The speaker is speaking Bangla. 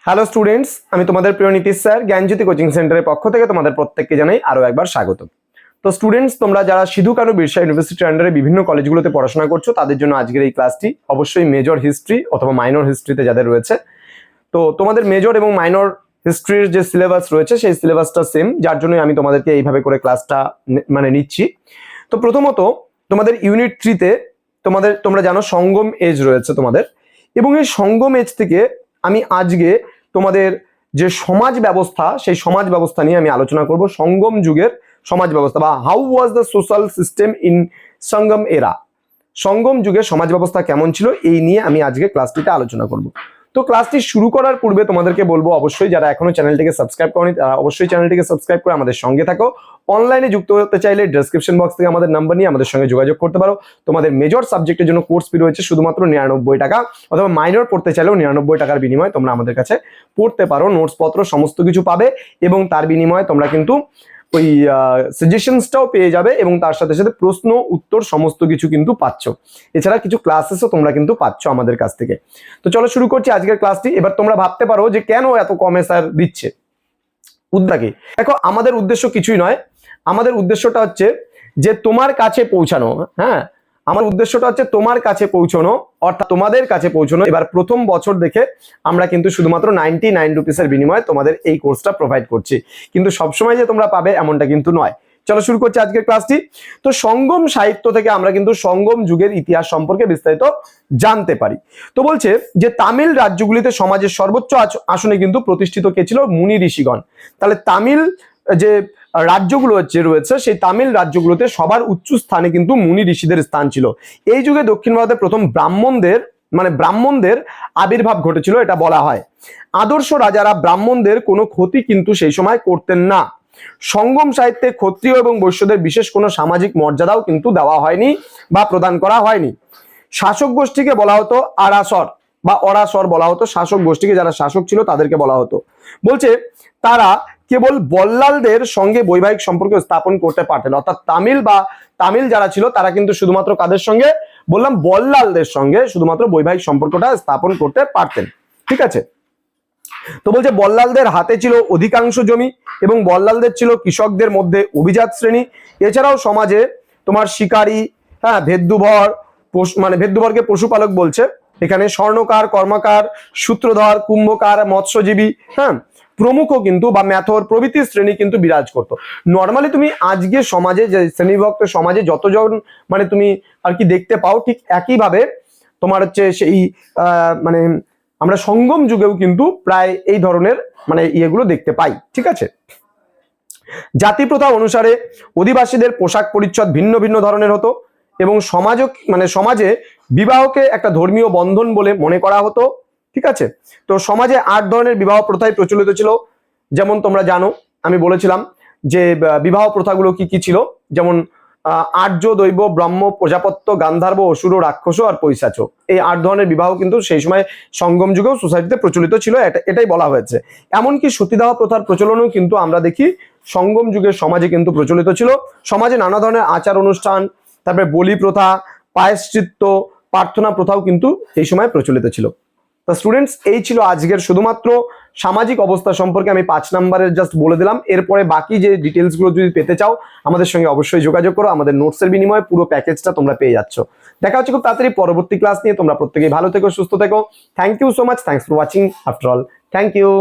হ্যালো স্টুডেন্টস, আমি তোমাদের প্রিয় নীতিশ স্যার জ্ঞানজ্যোতি কোচিং সেন্টারের পক্ষ থেকে তোমাদের প্রত্যেককে জানাই আরো একবার স্বাগত। তো স্টুডেন্টস, তোমরা যারা সিধু কানু বিরসা ইউনিভার্সিটির আন্ডারে বিভিন্ন কলেজগুলোতে পড়াশোনা করছো তাদের জন্য আজকের এই ক্লাসটি অবশ্যই মেজর হিস্ট্রি অথবা মাইনর হিস্ট্রিতে যাদের রয়েছে, তো তোমাদের মেজর এবং মাইনর হিস্ট্রির যে সিলেবাস রয়েছে সেই সিলেবাসটা সেম, যার জন্য আমি তোমাদেরকে এইভাবে করে ক্লাসটা নিচ্ছি। তো প্রথমত তোমাদের ইউনিট 3তে তোমরা জানো সঙ্গম এজ রয়েছে তোমাদের, এবং এই সঙ্গম এজ থেকে আমি আজকে তোমাদের যে সমাজ ব্যবস্থা সেই সমাজ ব্যবস্থা নিয়ে আমি আলোচনা করব। সঙ্গম যুগের সমাজ ব্যবস্থা বা how was the social system in Sangam era, Sangam যুগের সমাজ ব্যবস্থা কেমন ছিল এই নিয়ে আমি আজকে ক্লাসটিতে আলোচনা করব। তো ক্লাসটি শুরু করার পূর্বে তোমাদেরকে বলবো, অবশ্যই যারা এখনো চ্যানেলটিকে সাবস্ক্রাইব করনি তারা অবশ্যই চ্যানেলটিকে সাবস্ক্রাইব করে আমাদের সঙ্গে থাকো। অনলাইনে যুক্ত হতে চাইলে ডেসক্রিপশন বক্স থেকে আমাদের নাম্বার নিয়ে আমাদের সঙ্গে যোগাযোগ করতে পারো। তোমাদের মেজর সাবজেক্টের জন্য কোর্স ফি রয়েছে শুধুমাত্র 99 টাকা, অথবা মাইনর পড়তে চাইলেও 99 টাকার বিনিময়ে তোমরা আমাদের কাছে পড়তে পারো। নোটস পত্র সমস্ত কিছু পাবে এবং তার বিনিময়ে তোমরা কিন্তু ওই সাজেশনসটাও পেয়ে যাবে এবং তার সাথে সাথে প্রশ্ন উত্তর সমস্ত কিছু কিন্তু পাচ্ছ। এছাড়া কিছু ক্লাসেসও তোমরা কিন্তু পাচ্ছ আমাদের কাছ থেকে। তো চলো শুরু করছি আজকের ক্লাসটি। এবার তোমরা ভাবতে পারো যে কেন এত কমে স্যার দিচ্ছে, উদ্যোগে দেখো, আমাদের উদ্দেশ্য কিছুই নয়, আমাদের উদ্দেশ্যটা হচ্ছে যে তোমার কাছে পৌঁছানো। হ্যাঁ, আমার উদ্দেশ্যটা হচ্ছে তোমার কাছে পৌঁছানো, অর্থাৎ তোমাদের কাছে পৌঁছানো। এবার প্রথম বছর দেখে আমরা কিন্তু শুধুমাত্র 99 রুপিসের বিনিময়ে তোমাদের এই কোর্সটা প্রোভাইড করছি, কিন্তু সবসময় যে তোমরা পাবে এমনটা কিন্তু নয়। চলো শুরু করছি আজকের ক্লাসটি। তো সঙ্গম সাহিত্য থেকে আমরা কিন্তু সঙ্গম যুগের ইতিহাস সম্পর্কে বিস্তারিত জানতে পারি। তো বলছে যে তামিল রাজ্যগুলিতে সমাজের সর্বোচ্চ আসনে কিন্তু প্রতিষ্ঠিত কে ছিল? মুনি ঋষিগণ। তাহলে তামিল যে রাজ্যগুলো রয়েছে সেই তামিল রাজ্যগুলোতে সবার উচ্চ স্থানে কিন্তু মুনি ঋষিদের স্থান ছিল। এই যুগে দক্ষিণ ভারতে প্রথম ব্রাহ্মণদের আবির্ভাব ঘটেছিল এটা বলা হয়। আদর্শ রাজারা ব্রাহ্মণদের কোনো ক্ষতি কিন্তু সেই সময় করতেন না। সঙ্গম সাহিত্যে ক্ষত্রিয় এবং বৈশ্যদের বিশেষ কোনো সামাজিক মর্যাদাও কিন্তু দেওয়া হয়নি বা প্রদান করা হয়নি। শাসক গোষ্ঠীকে বলা হতো আরাসর বা অরাসর বলা হতো। শাসক গোষ্ঠীকে যারা শাসক ছিল তাদেরকে বলা হতো। বলছে তারা কেবল বল্লালদের সঙ্গে বৈবাহিক সম্পর্ক স্থাপন করতে পারতেন, অর্থাৎ তামিল যারা ছিল তারা কিন্তু শুধুমাত্র কাদের সঙ্গে বললাম? বল্লালদের সঙ্গে শুধুমাত্র বৈবাহিক সম্পর্কটা স্থাপন করতে পারতেন। ঠিক আছে, তো বলছে বল্লালদের হাতে ছিল অধিকাংশ জমি এবং বল্লালদের ছিল কৃষকদের মধ্যে অভিজাত শ্রেণী। এছাড়াও সমাজে তোমার শিকারী, হ্যাঁ, ভেদ্যুভরকে পশুপালক বলছে এখানে, স্বর্ণকার, কর্মকার, সূত্রধর, কুম্ভকার, মৎস্যজীবী, হ্যাঁ, প্রমুখ কিন্তু বা ম্যাথর প্রভৃতি শ্রেণী কিন্তু বিরাজ করতো। নর্মালি তুমি আজকে সমাজে যে শ্রেণীবিভক্ত সমাজে যতজন তুমি আর কি দেখতে পাও, ঠিক একইভাবে তোমার হচ্ছে সেই আমরা সঙ্গম যুগেও কিন্তু প্রায় এই ধরনের ইয়েগুলো দেখতে পাই। ঠিক আছে, জাতি প্রথা অনুসারে অধিবাসীদের পোশাক পরিচ্ছদ ভিন্ন ভিন্ন ধরনের হতো এবং সমাজে বিবাহকে একটা ধর্মীয় বন্ধন বলে মনে করা হতো। ঠিক আছে, তো সমাজে 8 ধরনের বিবাহ প্রথাই প্রচলিত ছিল। যেমন তোমরা জানো, আমি বলেছিলাম যে বিবাহ প্রথাগুলো কি কি ছিল, যেমন আর্য, দৈব, ব্রহ্ম, প্রজাপত্য, গান্ধার্ব, অসুর, রাক্ষস আর পৈশাচ। এই 8 ধরনের বিবাহ কিন্তু সেই সময় সঙ্গম যুগেও সোসাইটিতে প্রচলিত ছিল, এটাই বলা হয়েছে। এমনকি সতীদাহ প্রথার প্রচলনও কিন্তু আমরা দেখি সঙ্গম যুগের সমাজে কিন্তু প্রচলিত ছিল। সমাজে নানা ধরনের আচার অনুষ্ঠান, তারপরে বলি প্রথা, প্রায়শ্চিত্ত, প্রার্থনা প্রথাও কিন্তু এই সময় প্রচলিত ছিল। তো স্টুডেন্টস, এই ছিল আজকের শুধুমাত্র সামাজিক অবস্থা সম্পর্কে আমি 5 নম্বরের জাস্ট বলে দিলাম। এরপরে বাকি যে ডিটেলস গুলো যদি পেতে চাও আমাদের সঙ্গে অবশ্যই যোগাযোগ করো। আমাদের নোটসের বিনিময়ে পুরো প্যাকেজটা তোমরা পেয়ে যাচ্ছ। দেখা হচ্ছে খুব তাড়াতাড়ি পরবর্তী ক্লাস নিয়ে। তোমরা প্রত্যেকেই ভালো থেকো, সুস্থ থেকো। Thank you so much. Thanks for watching after all. Thank you.